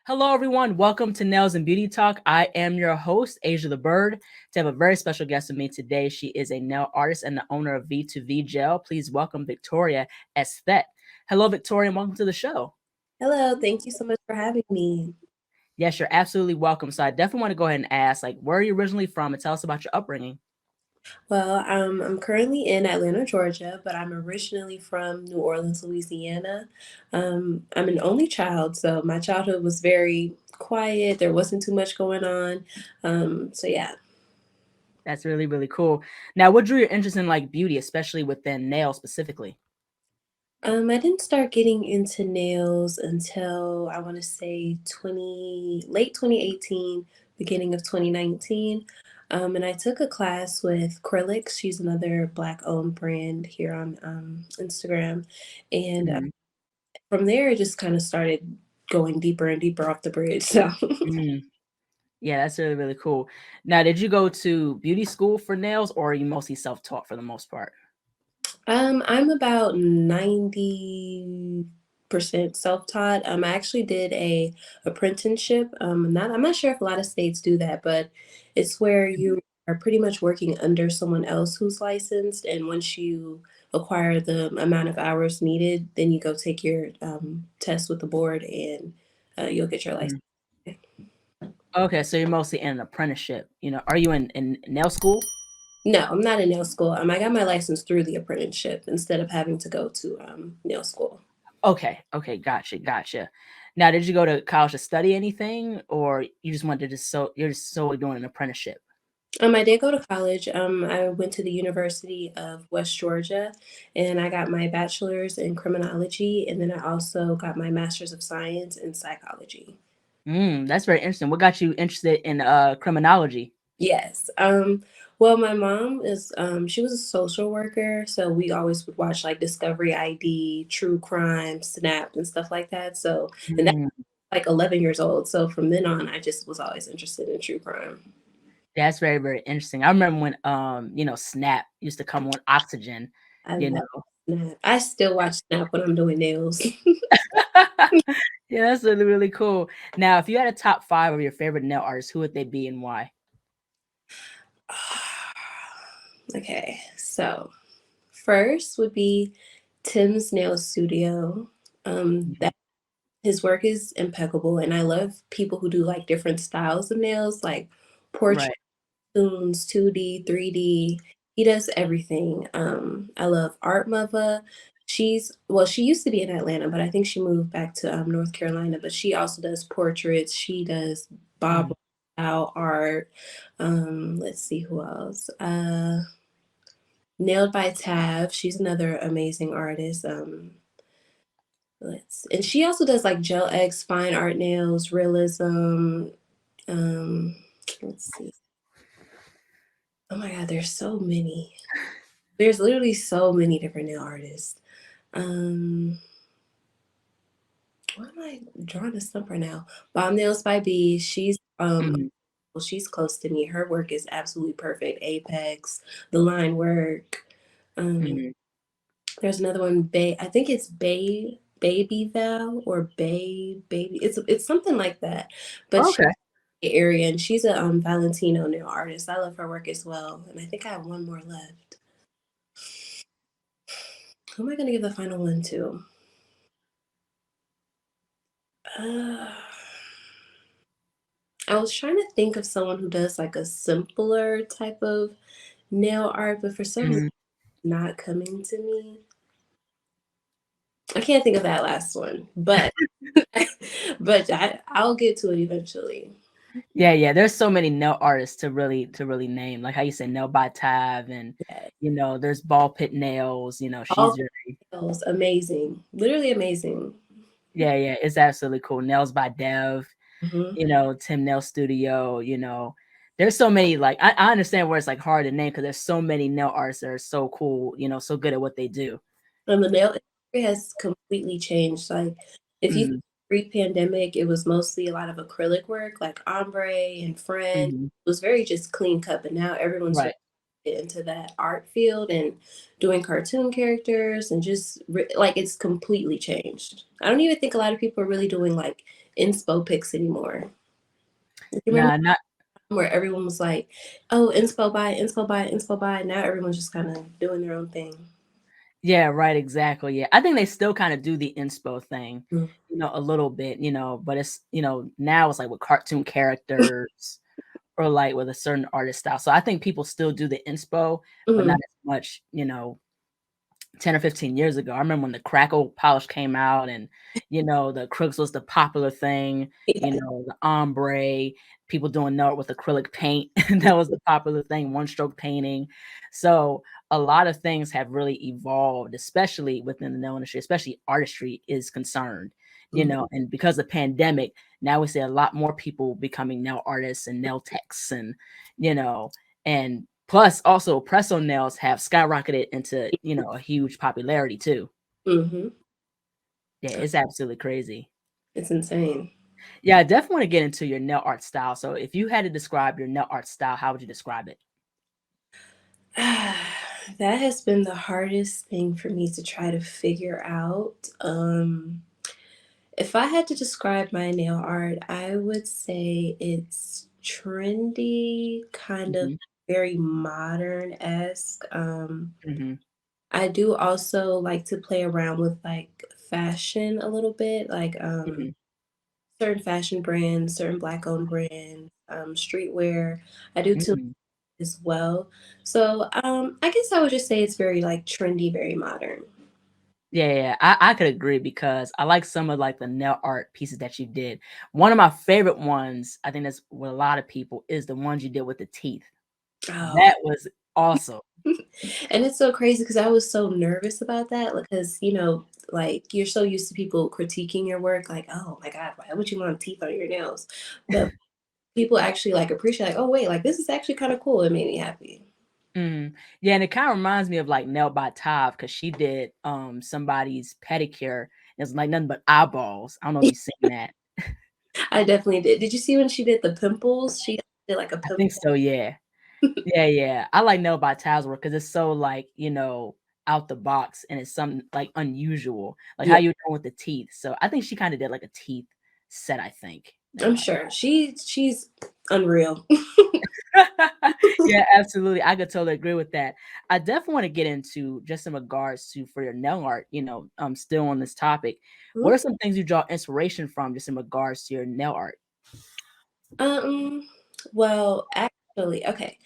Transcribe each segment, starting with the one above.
Hello, everyone. Welcome to Nails and Beauty Talk. I am your host, Asia the Bird. To have a very special guest with me today, she is a nail artist and the owner of V2V Gel. Please welcome Victoria Aesthete. Hello, Victoria, and welcome to the show. Hello, thank you so much for having me. Yes, you're absolutely welcome. So I definitely want to go ahead and ask, where are you originally from, and tell us about your upbringing. Well, I'm currently in Atlanta, Georgia, but I'm originally from New Orleans, Louisiana. I'm an only child, so my childhood was very quiet. There wasn't too much going on. So yeah. That's really, really cool. Now, what drew your interest in beauty, especially within nails specifically? I didn't start getting into nails until I want to say late 2018, beginning of 2019. And I took a class with Acrylics. She's another Black owned brand here on Instagram. And Mhm. from there, it just kind of started going deeper and deeper off the bridge. So Mm. Yeah, that's really, really cool. Now, did you go to beauty school for nails, or are you mostly self-taught for the most part? I'm about 90% self-taught. I actually did a apprenticeship. I'm not sure if a lot of states do that, but it's where Mhm. you are pretty much working under someone else who's licensed, and once you acquire the amount of hours needed, then you go take your test with the board, and you'll get your license. Mhm. Okay, so you're mostly in an apprenticeship. Are you in nail school? No, I'm not in nail school. I got my license through the apprenticeship instead of having to go to nail school. Okay, okay, gotcha, gotcha. Now, did you go to college to study anything, or you just wanted to you're just solely doing an apprenticeship? I did go to college. I went to the University of West Georgia, and I got my bachelor's in criminology, and then I also got my master's of science in psychology. That's very interesting. What got you interested in criminology? Yes. Well, my mom is she was a social worker, so we always would watch like Discovery ID, True Crime, Snap, and stuff like that. So, and that's Mm, like 11 years old. So from then on, I just was always interested in true crime. that's very, very interesting. I remember when Snap used to come on Oxygen, I you know. love Snap. I still watch Snap when I'm doing nails. Yeah, that's really, really cool. Now, if you had a top five of your favorite nail artists, who would they be and why? Okay, so first would be Tim's Nail Studio. Mhm. That his work is impeccable, and I love people who do like different styles of nails, like portrait, Right. 2D, 3D. He does everything. I love Art Mother. She used to be in Atlanta, but I think she moved back to North Carolina. But she also does portraits. She does Bob Mhm. style art. Let's see who else. Nailed by Tav. She's another amazing artist. And she also does like gel X, fine art nails, realism. Um, let's see. Oh my God, there's so many. There's literally so many different nail artists. Um, why am I drawing a stump right now? Bomb Nails by B. Mhm. She's close to me. Her work is absolutely perfect. Apex, the line work. Um, Mhm. there's another one, Bay. I think it's Baby Val or Bay Baby. It's something like that. But she's Okay. area, and she's a Valentino nail artist. I love her work as well. And I think I have one more left. Who am I gonna give the final one to? Uh, I was trying to think of someone who does like a simpler type of nail art, but for some reason, Mhm. it's not coming to me. I can't think of that last one, but I'll get to it eventually. Yeah, yeah. There's so many nail artists to really name. Like how you said, Nail by Tav, and Yeah. there's Ball Pit Nails. She's All very. nails, amazing, literally amazing. Yeah, yeah. It's absolutely cool. Nails by Dev. Hmm. Tim Nail Studio. There's so many. Like I understand where it's like hard to name because there's so many nail artists that are so cool. So good at what they do. And the nail industry has completely changed. Like, if you think Mhm. pre-pandemic, it was mostly a lot of acrylic work, like ombre and French. Mhm. It was very just clean cut, but now everyone's Right. starting to get into that art field and doing cartoon characters and just like it's completely changed. I don't even think a lot of people are really doing like inspo pics anymore. You remember Nah, not where everyone was like, "Oh, inspo buy, inspo buy, inspo buy." Now everyone's just kind of doing their own thing. yeah, right, exactly. Yeah. I think they still kind of do the inspo thing, Mm. a little bit, but it's, now it's like with cartoon characters or like with a certain artist style. So I think people still do the inspo, but not Mhm. as much, 10 or 15 years ago. I remember when the crackle polish came out and, the acrylics was the popular thing, Yeah. the ombre, people doing nail with acrylic paint. That was the popular thing, one stroke painting. So a lot of things have really evolved, especially within the nail industry, especially artistry is concerned, Mhm. and because of pandemic, now we see a lot more people becoming nail artists and nail techs and, you know, and plus, also press-on nails have skyrocketed into, a huge popularity too. Mhm. Yeah, it's absolutely crazy. It's insane. Yeah, I definitely wanna get into your nail art style. So if you had to describe your nail art style, how would you describe it? That has been the hardest thing for me to try to figure out. If I had to describe my nail art, I would say it's trendy, kind of Mhm, very modern-esque. mhm, I do also like to play around with like fashion a little bit, like mhm, certain fashion brands, certain black owned brands, streetwear. I do too mhm. as well. So I guess I would just say it's very like trendy, very modern. Yeah, yeah, I could agree because I like some of, like, the nail art pieces that you did. One of my favorite ones, I think that's with a lot of people, is the ones you did with the teeth. Oh, That was awesome. and it's so crazy because I was so nervous about that because, like you're so used to people critiquing your work, like, oh my God, why would you want teeth on your nails? But people actually like appreciate, like, oh wait, like this is actually kind of cool. It made me happy. Mhm. Yeah, and it kinda reminds me of, like, Nail by Tav because she did, somebody's pedicure. It's, like, nothing but eyeballs. I don't know if you've seen that. I definitely did. Did you see when she did the pimples? She did like a I think pimple. so, yeah. Yeah, yeah. I like Nail by Tav's work because it's so, like, out the box, and it's something, like, unusual, like how Yeah, you doing with the teeth. So, I think she kinda did, like, a teeth set, I think. I'm sure she's unreal. Yeah, absolutely. I could totally agree with that. I definitely want to get into just in regards to for your nail art, still on this topic. What are some things you draw inspiration from just in regards to your nail art? Um, well, actually, okay.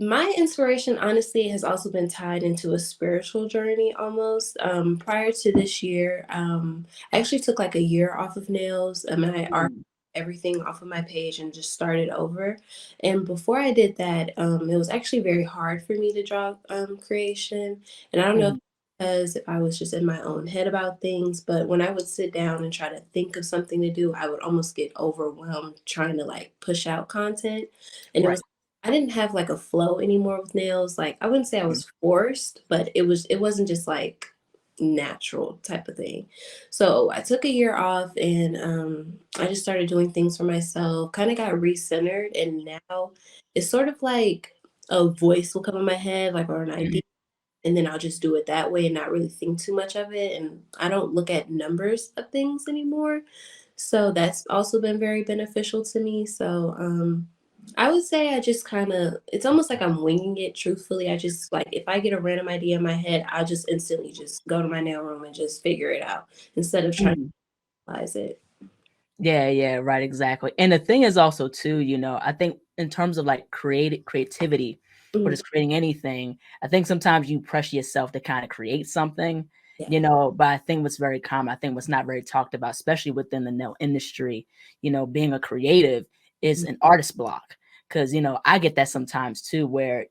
My inspiration, honestly, has also been tied into a spiritual journey almost. Prior to this year, I actually took like a year off of nails, and I art Mm, everything off of my page and just started over. And before I did that, it was actually very hard for me to draw creation. And I don't know if mhm, because if I was just in my own head about things, but when I would sit down and try to think of something to do, I would almost get overwhelmed trying to like push out content. And it right. was I didn't have like a flow anymore with nails. Like I wouldn't say I Mhm, was forced, but it wasn't just like natural type of thing. So I took a year off and I just started doing things for myself, kind of got recentered, and now it's sort of like a voice will come in my head, like or an mhm, idea, and then I'll just do it that way and not really think too much of it. And I don't look at numbers of things anymore. So that's also been very beneficial to me. So I would say I just kind of, it's almost like I'm winging it, truthfully. I just like, if I get a random idea in my head, I'll just instantly just go to my nail room and just figure it out instead of trying to mhm. analyze it. Yeah, yeah, right, exactly. And the thing is also too, I think in terms of like creativity or Mhm. just creating anything, I think sometimes you pressure yourself to kind of create something, Yeah. but I think what's very common, I think what's not very talked about, especially within the nail industry, being a creative is Mhm. an artist block. Cause I get that sometimes too, where,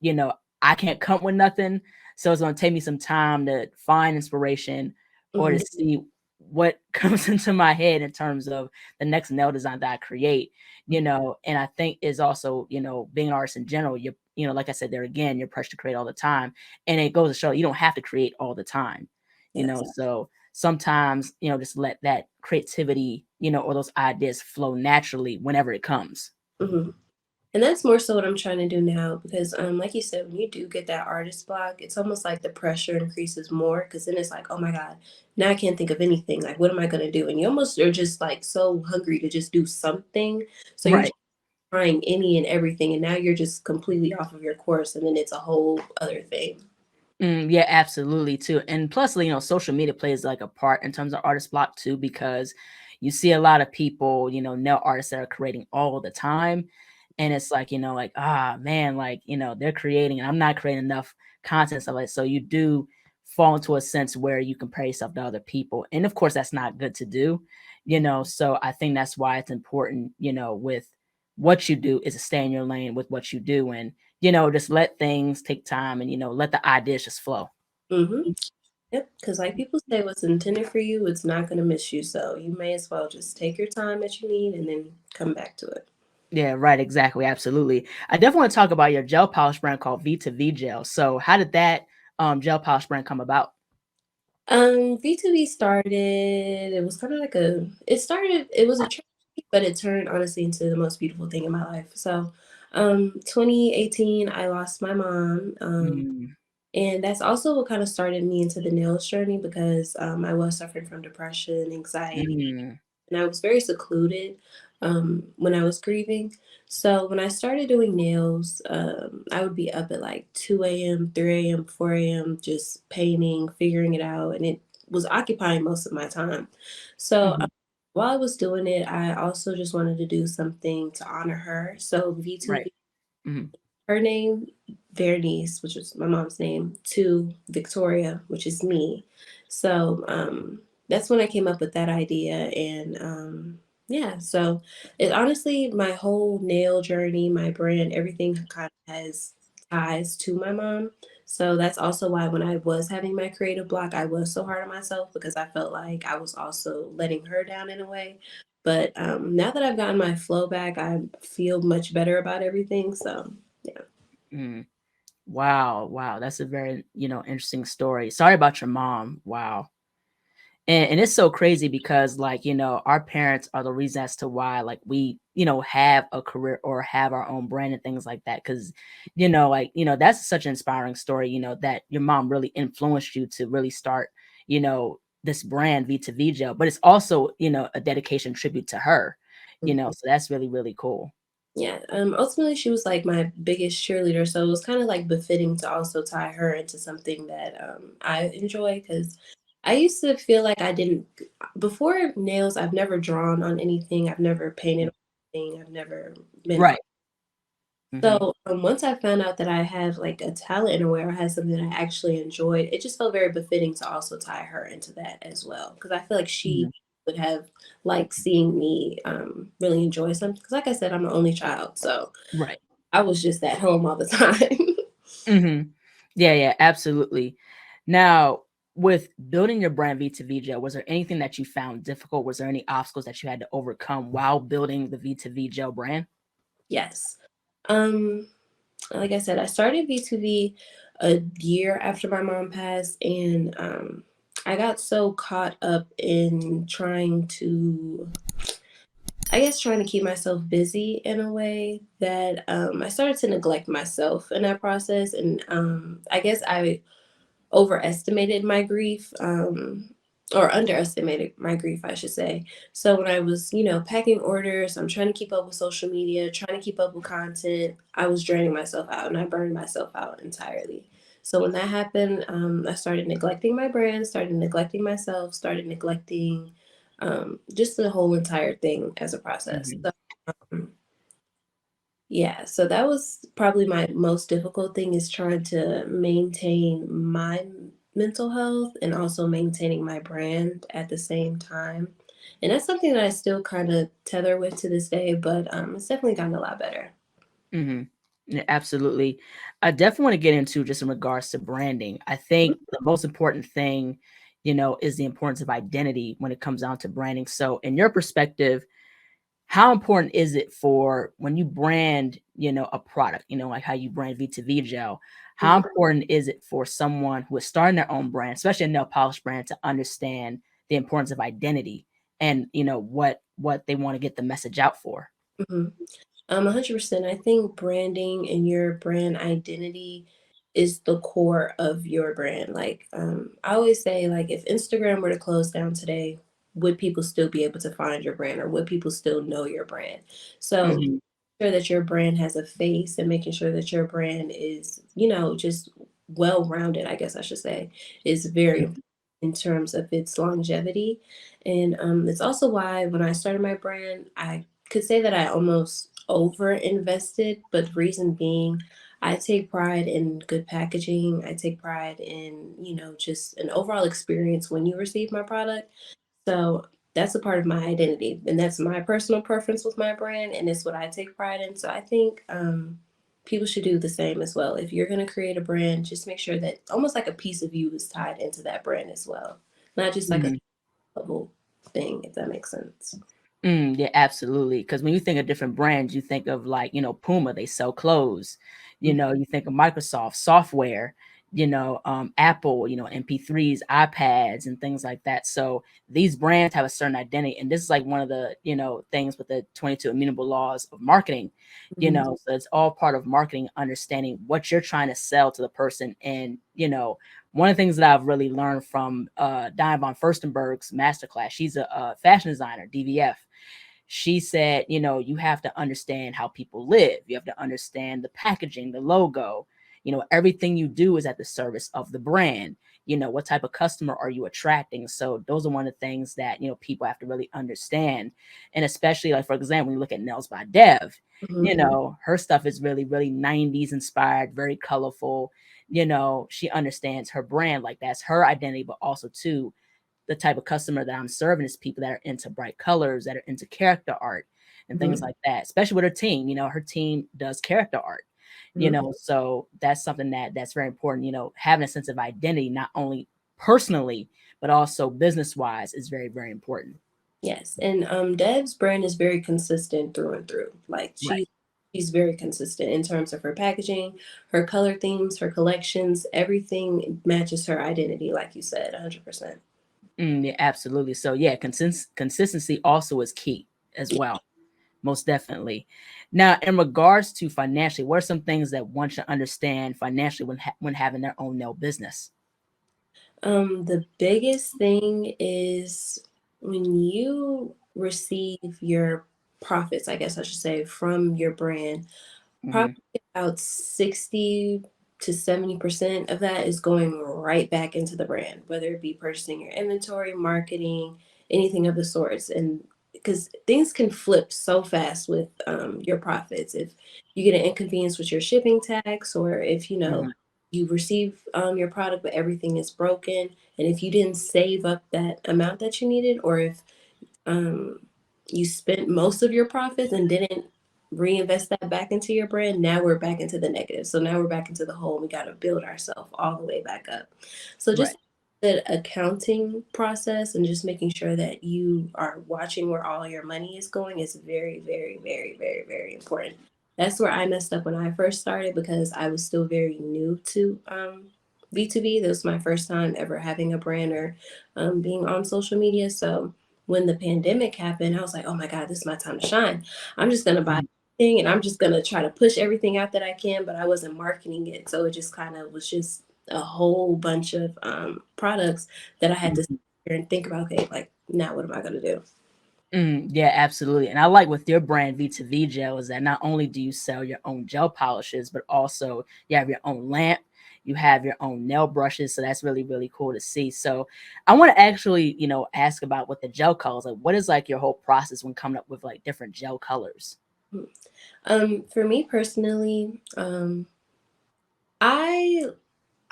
I can't come with nothing. So it's gonna take me some time to find inspiration or to Mhm. see what comes into my head in terms of the next nail design that I create, and I think is also, being an artist in general, like I said there again, you're pressured to create all the time. And it goes to show you don't have to create all the time, Yes. so sometimes, just let that creativity, or those ideas flow naturally whenever it comes. Mhm. And that's more so what I'm trying to do now because, like you said, when you do get that artist block, it's almost like the pressure increases more because then it's like, oh my God, now I can't think of anything. Like, what am I going to do? And you almost are just like so hungry to just do something. So you're Right. just trying any and everything. And now you're just completely off of your course. And then it's a whole other thing. Yeah, absolutely too. And plus, social media plays like a part in terms of artist block too, because you see a lot of people, nail artists that are creating all the time. And it's like, like, ah, man, like, they're creating and I'm not creating enough content stuff like so you do fall into a sense where you compare yourself to other people. And of course, that's not good to do, So I think that's why it's important, with what you do is to stay in your lane with what you do. And just let things take time and, let the ideas just flow. Mm-hmm. Yep. Because, like people say, what's intended for you, it's not going to miss you. So you may as well just take your time that you need and then come back to it. Yeah, right. Exactly. Absolutely. I definitely want to talk about your gel polish brand called V2V Gel. So how did that gel polish brand come about? V2V started, it was kind of like it was a tragedy, but it turned honestly into the most beautiful thing in my life. So, 2018, I lost my mom. Mm, And that's also what kind of started me into the nails journey because I was suffering from depression, anxiety, mm, and I was very secluded when I was grieving. So when I started doing nails, I would be up at like 2 a.m., 3 a.m., 4 a.m., just painting, figuring it out, and it was occupying most of my time. So mhm, while I was doing it, I also just wanted to do something to honor her. So right. V2V, Mhm, her name, Vernice, which is my mom's name, to Victoria, which is me. So that's when I came up with that idea. And yeah, so it honestly, my whole nail journey, my brand, everything kind of has ties to my mom. So that's also why when I was having my creative block, I was so hard on myself because I felt like I was also letting her down in a way. But now that I've gotten my flow back, I feel much better about everything. So yeah. mm. Wow. Wow. That's a very, interesting story. Sorry about your mom. Wow. And it's so crazy because like, our parents are the reason as to why like we, have a career or have our own brand and things like that. Cause, like, that's such an inspiring story, that your mom really influenced you to really start, this brand V2V Gel. But it's also, a dedication tribute to her, so that's really, really cool. Yeah, ultimately, she was like my biggest cheerleader, so it was kind of like befitting to also tie her into something that I enjoy because I used to feel like I didn't before nails. I've never drawn on anything. I've never painted on anything. I've never been Right. Hmm. so once I found out that I have like a talent in a way or had something that I actually enjoyed, it just felt very befitting to also tie her into that as well. Because I feel like she Hmm. would have liked seeing me really enjoy something. Because like I said, I'm an only child, so Right. I was just at home all the time. Hmm. Yeah, yeah, absolutely. Now, with building your brand V2V Gel, was there anything that you found difficult? Was there any obstacles that you had to overcome while building the V2V Gel brand? Yes. Um, like I said, I started V2V a year after my mom passed, and I got so caught up in trying to I guess trying to keep myself busy in a way that I started to neglect myself in that process. And I guess I overestimated my grief or underestimated my grief, I should say. So when I was, packing orders, I'm trying to keep up with social media, trying to keep up with content, I was draining myself out and I burned myself out entirely. So when that happened, I started neglecting my brand, started neglecting myself, started neglecting just the whole entire thing as a process. Hmm. So, yeah, so that was probably my most difficult thing is trying to maintain my mental health and also maintaining my brand at the same time. And that's something that I still kind of tether with to this day, but it's definitely gotten a lot better. Hmm. Yeah, absolutely. I definitely want to get into just in regards to branding. I think the most important thing, is the importance of identity when it comes down to branding. So, in your perspective, how important is it for when you brand, a product, like how you brand V2V Gel? How Mhm. important is it for someone who is starting their own brand, especially a nail polish brand, to understand the importance of identity and what they want to get the message out for? Mhm. 100%. I think branding and your brand identity is the core of your brand. Like, I always say, like, if Instagram were to close down today, would people still be able to find your brand, or would people still know your brand? So, Mhm, sure that your brand has a face and making sure that your brand is, just well rounded, I guess I should say, is very important mhm, in terms of its longevity. And it's also why when I started my brand, I could say that I almost over invested, but the reason being, I take pride in good packaging. I take pride in, just an overall experience when you receive my product. So that's a part of my identity, and that's my personal preference with my brand, and it's what I take pride in. So I think people should do the same as well. If you're going to create a brand, just make sure that almost like a piece of you is tied into that brand as well, not just like a mhm. level thing, if that makes sense. Yeah, absolutely. Because when you think of different brands, you think of like, Puma, they sell clothes. You think of Microsoft software, Apple, MP3s, iPads, and things like that. So these brands have a certain identity. And this is like one of the, things with the 22 immutable laws of marketing, Mhm. so it's all part of marketing, understanding what you're trying to sell to the person. And, one of the things that I've really learned from Diane von Furstenberg's masterclass, she's a fashion designer, DVF. She said, you have to understand how people live. You have to understand the packaging, the logo. Everything you do is at the service of the brand. What type of customer are you attracting? So those are one of the things that, people have to really understand. And especially like, for example, when you look at Nails by Dev, Mhm. her stuff is really, really 90s inspired, very colorful. She understands her brand. Like that's her identity, but also too, the type of customer that I'm serving is people that are into bright colors, that are into character art and things Mhm. like that, especially with her team. Her team does character art, Mhm. so that's something that's very important. Having a sense of identity, not only personally, but also business wise, is very, very important. Yes, and Deb's brand is very consistent through and through. Like Right. she's very consistent in terms of her packaging, her color themes, her collections, everything matches her identity, like you said, 100%. Yeah, absolutely. So yeah, consistency also is key as well. Most definitely. Now, in regards to financially, what are some things that one should understand financially when having their own nail business? The biggest thing is when you receive your profits, I guess I should say, from your brand. Probably Mhm, about 60 to 70% of that is going right back into the brand, whether it be purchasing your inventory, marketing, anything of the sorts. And because things can flip so fast with your profits. If you get an inconvenience with your shipping tax, or if mhm, you receive your product but everything is broken, and if you didn't save up that amount that you needed, or if um, you spent most of your profits and didn't reinvest that back into your brand, now we're back into the negative. So now we're back into the hole. We got to build ourselves all the way back up. So right. just the accounting process and just making sure that you are watching where all your money is going is very, very, very, very, very important. That's where I messed up when I first started because I was still very new to V2V. This was my first time ever having a brand or being on social media. So when the pandemic happened, I was like, oh my God, this is my time to shine. I'm just gonna buy Mhm, everything and I'm just gonna try to push everything out that I can, but I wasn't marketing it. So it just kind of was just a whole bunch of products that I had to sit mhm. here and think about, okay, like now what am I gonna do? Yeah, absolutely. And I like with your brand V2V Gel is that not only do you sell your own gel polishes, but also you have your own lamp, you have your own nail brushes. So that's really, really cool to see. So I want to actually, ask about what the gel colors like. What is like your whole process when coming up with like different gel colors? For me personally, I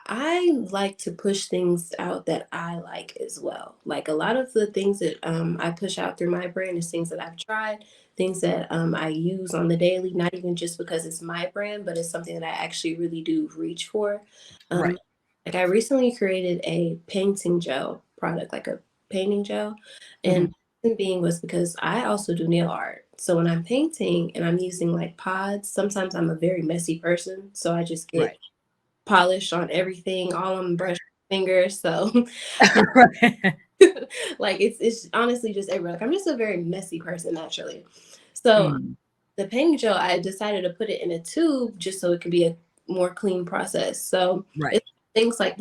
I like to push things out that I like as well. Like a lot of the things that I push out through my brand is things that I've tried, things that I use on the daily, not even just because it's my brand, but it's something that I actually really do reach for. Right. Um, like I recently created a painting gel product, like a painting gel. And Hmm. the reason being was because I also do nail art. So when I'm painting and I'm using like pods, sometimes I'm a very messy person. So I just get Right. polish on everything, all on brush fingers. So Right. like it's honestly just everywhere. Like I'm just a very messy person naturally. So Mm. the painting gel, I decided to put it in a tube just so it could be a more clean process. So Right. it's things like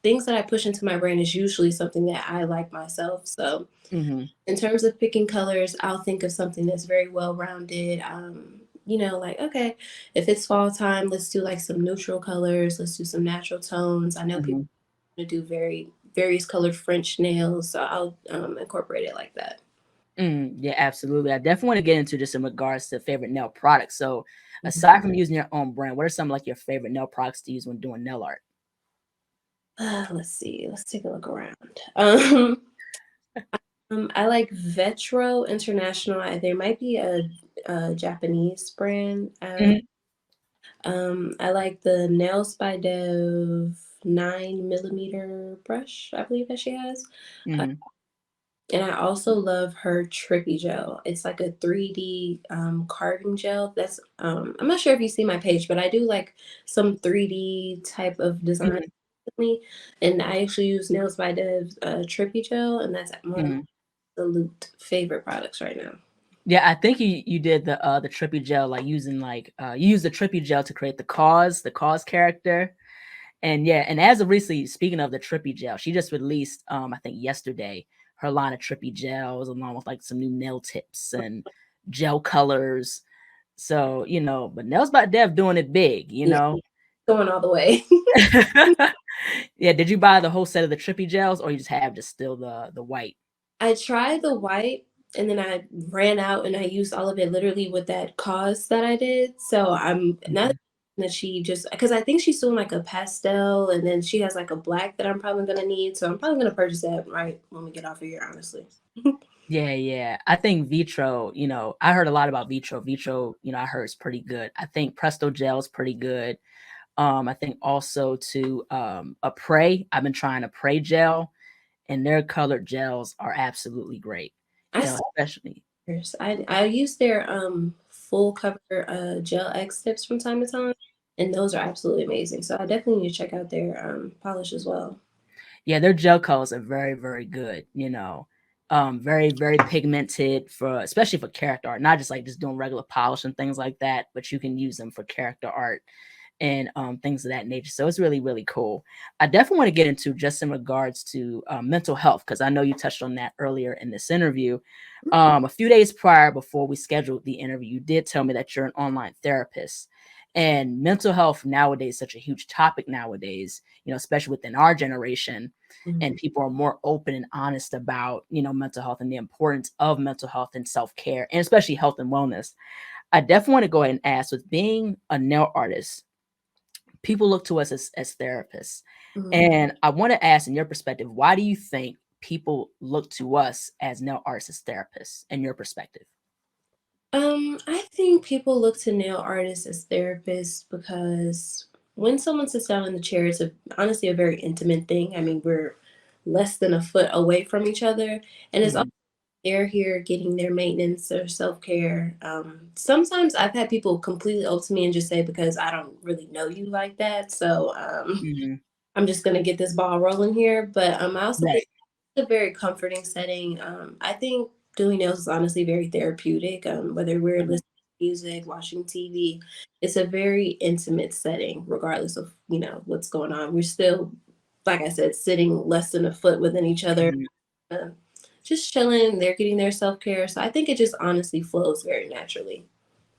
things that I push into my brain is usually something that I like myself. So Hmm. in terms of picking colors, I'll think of something that's very well rounded. Like, okay, if it's fall time, let's do like some neutral colors, let's do some natural tones. I know people Hmm. want to do various colored French nails, so I'll incorporate it like that. Yeah, absolutely. I definitely want to get into just in regards to favorite nail products. So, Mhm. aside from using your own brand, what are some like your favorite nail products to use when doing nail art? Let's see. Let's take a look around. I like Vetro International. There might be a Japanese brand. Hmm. I like the Nails by Dev 9 millimeter brush, I believe that she has. Uh, Hmm. and I also love her Trippy Gel. It's like a 3D carving gel. I'm not sure if you see my page, but I do like some 3D type of design. Hmm. Me, and I actually use Nails by Dev's Trippy Gel, and that's one of my Hmm. absolute favorite products right now. Yeah, I think you did the trippy gel like using like you used the trippy gel to create the cause character. And yeah, and as of recently, speaking of the trippy gel, she just released I think yesterday her line of trippy gels along with like some new nail tips and gel colors. So, but Nails by Dev doing it big, Yeah, going all the way. Yeah, did you buy the whole set of the trippy gels or you just have just still the white? I tried the white and then I ran out and I used all of it literally with that cause that I did. So I'm not Mhm. that she just because I think she's doing like a pastel and then she has like a black that I'm probably gonna need. So I'm probably gonna purchase that right when we get off of here, honestly. Yeah, yeah. I think Vitro, I heard a lot about Vitro. Vitro, I heard is pretty good. I think Presto Gel is pretty good. I think also to a Prey. I've been trying a Prey gel, and their colored gels are absolutely great. I saw Especially. yours. I use their full cover gel X tips from time to time, and those are absolutely amazing. So I definitely need to check out their polish as well. Yeah, their gel colors are very, very good. Very, very pigmented for especially for character art, not just like just doing regular polish and things like that, but you can use them for character art and things of that nature. So it's really, really cool. I definitely want to get into just in regards to mental health because I know you touched on that earlier in this interview. A few days prior, before we scheduled the interview, you did tell me that you're an online therapist. And mental health nowadays is such a huge topic nowadays, especially within our generation. And Mhm. people are more open and honest about, mental health and the importance of mental health and self care, and especially health and wellness. I definitely want to go ahead and ask with being a nail artist, people look to us as therapists. Mhm. And I want to ask, in your perspective, why do you think people look to us as nail artists as therapists, in your perspective? I think people look to nail artists as therapists because when someone sits down in the chair, it's honestly a very intimate thing. I mean, we're less than a foot away from each other, and it's also Mhm. they're here getting their maintenance, their self care. Sometimes I've had people completely open to me and just say because I don't really know you like that, so Mhm. I'm just gonna get this ball rolling here. But I also think Right. it's a very comforting setting. I think doing nails is honestly very therapeutic. Whether we're Mhm. listening to music, watching TV, it's a very intimate setting, regardless of what's going on. We're still, like I said, sitting less than a foot within each other, Mhm. uh, just chilling. They're getting their self care, so I think it just honestly flows very naturally.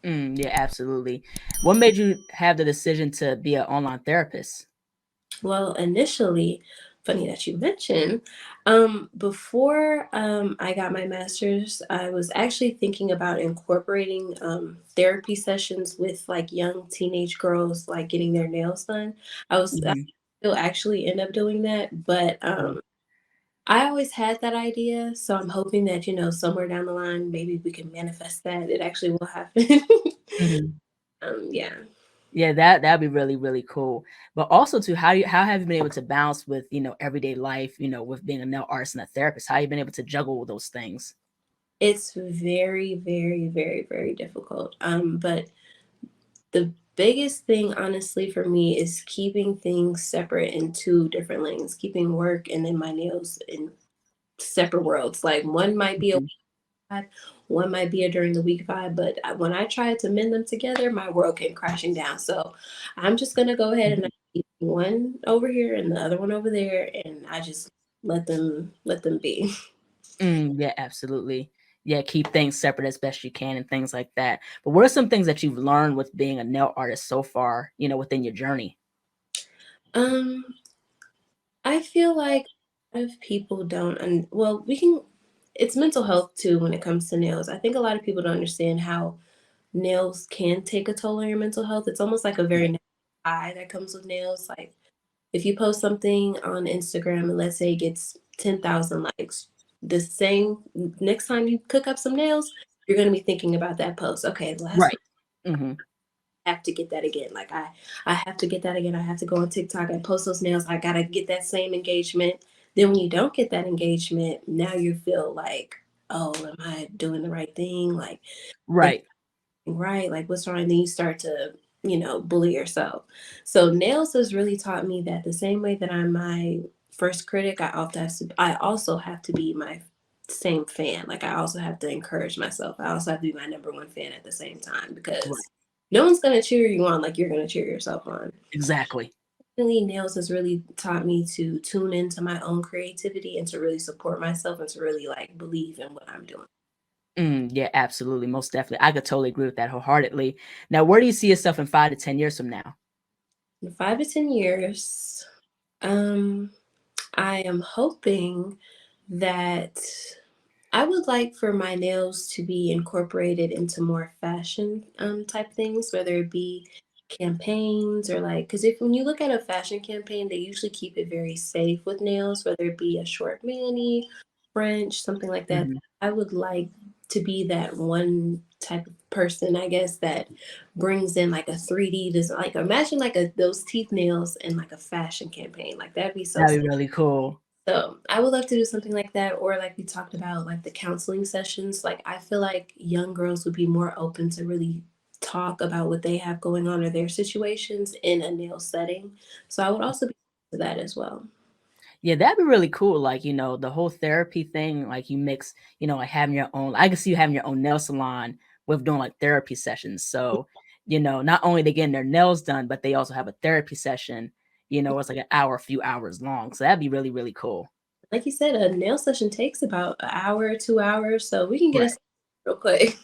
Yeah, absolutely. What made you have the decision to be an online therapist? Well, initially, funny that you mentioned, before I got my master's, I was actually thinking about incorporating therapy sessions with like young teenage girls, like getting their nails done. I Mhm. still actually end up doing that, but Mhm. I always had that idea. So I'm hoping that, somewhere down the line, maybe we can manifest that. It actually will happen. Mhm. Yeah. Yeah, that'd be really, really cool. But also too, how have you been able to balance with, everyday life, with being a nail artist and a therapist? How you been able to juggle those things? It's very, very, very, very difficult. But the biggest thing, honestly, for me is keeping things separate in two different lanes, keeping work and then my nails in separate worlds. Like one might be Mhm. vibe, one might be a during the week vibe, but when I try to mend them together, my world came crashing down. So I'm just gonna go ahead and I Mhm. keep one over here and the other one over there, and I just let them be. Yeah, absolutely. Yeah, keep things separate as best you can and things like that. But what are some things that you've learned with being a nail artist so far, within your journey? Um, I feel like a lot of people don't, and well, we can. It's mental health too when it comes to nails. I think a lot of people don't understand how nails can take a toll on your mental health. It's almost like a very Right. negative high that comes with nails. Like if you post something on Instagram and let's say it gets 10,000 likes, the same next time you cook up some nails, you're going to be thinking about that post. Okay, last Right. Mhm. have to get that again. Like I have to get that again. I have to go on TikTok and post those nails. I gotta get that same engagement. Then when you don't get that engagement, now you feel like, oh, am I doing the right thing? Like, am Right. I right? Like, what's wrong? And then you start to, bully yourself. So nails has really taught me that the same way that I'm my first critic, I also have to be my same fan. Like I also have to encourage myself. I also have to be my number one fan at the same time Right. because no one's gonna cheer you on like you're gonna cheer yourself on. Exactly. Really, nails has really taught me to tune into my own creativity and to really support myself and to really like believe in what I'm doing. Yeah, absolutely. Most definitely. I could totally agree with that wholeheartedly. Now, where do you see yourself in 5 to 10 years from now? In 5 to 10 years, um, I am hoping that I would like for my nails to be incorporated into more fashion type things, whether it be campaigns or like, because if when you look at a fashion campaign, they usually keep it very safe with nails, whether it be a short mani, French, something like that. Mhm. I would like to be that one type of person, I guess, that brings in like a 3D design. Like imagine like those teeth nails in like a fashion campaign. Like that'd be so That'd be really cool. so I would love to do something like that, or like we talked about, like the counseling sessions. Like I feel like young girls would be more open to really talk about what they have going on or their situations in a nail setting. So I would also be to that as well. Yeah, that'd be really cool. Like, the whole therapy thing, like you mix, like having your own, I can see you having your own nail salon with doing like therapy sessions. So, not only they getting their nails done, but they also have a therapy session, it's like an hour, a few hours long. So that'd be really, really cool. Like you said, a nail session takes about an hour, 2 hours, so we can get us Right. real quick.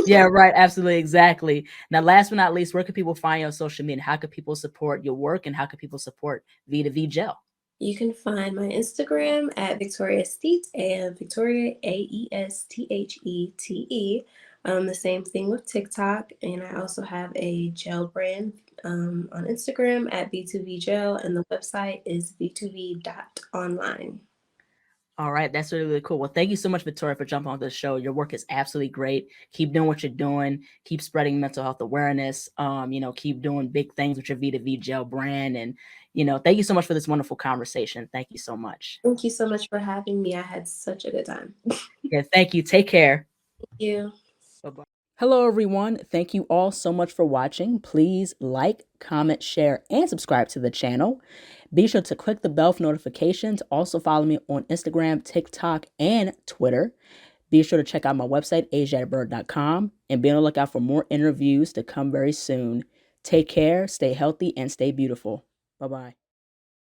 Yeah, right. Absolutely. Exactly. Now, last but not least, where can people find you on social media? How can people support your work and how can people support V2V Gel? You can find my Instagram at Victoria Aesthete and Victoria Aesthete. The same thing with TikTok, and I also have a gel brand on Instagram at V2V Gel, and the website is v2v.online. All right, that's really, really cool. Well, thank you so much, Victoria, for jumping on the show. Your work is absolutely great. Keep doing what you're doing. Keep spreading mental health awareness. Keep doing big things with your V2V Gel brand. And, thank you so much for this wonderful conversation. Thank you so much. Thank you so much for having me. I had such a good time. Thank Yeah, thank you. Take care. you. Bye-bye. Hello, everyone. Thank you all so much for watching. Please like, comment, share, and subscribe to the channel. Be sure to click the bell for notifications. Also, follow me on Instagram, TikTok, and Twitter. Be sure to check out my website, ASIATHABIRD.com, and be on the lookout for more interviews to come very soon. Take care, stay healthy, and stay beautiful. Bye bye.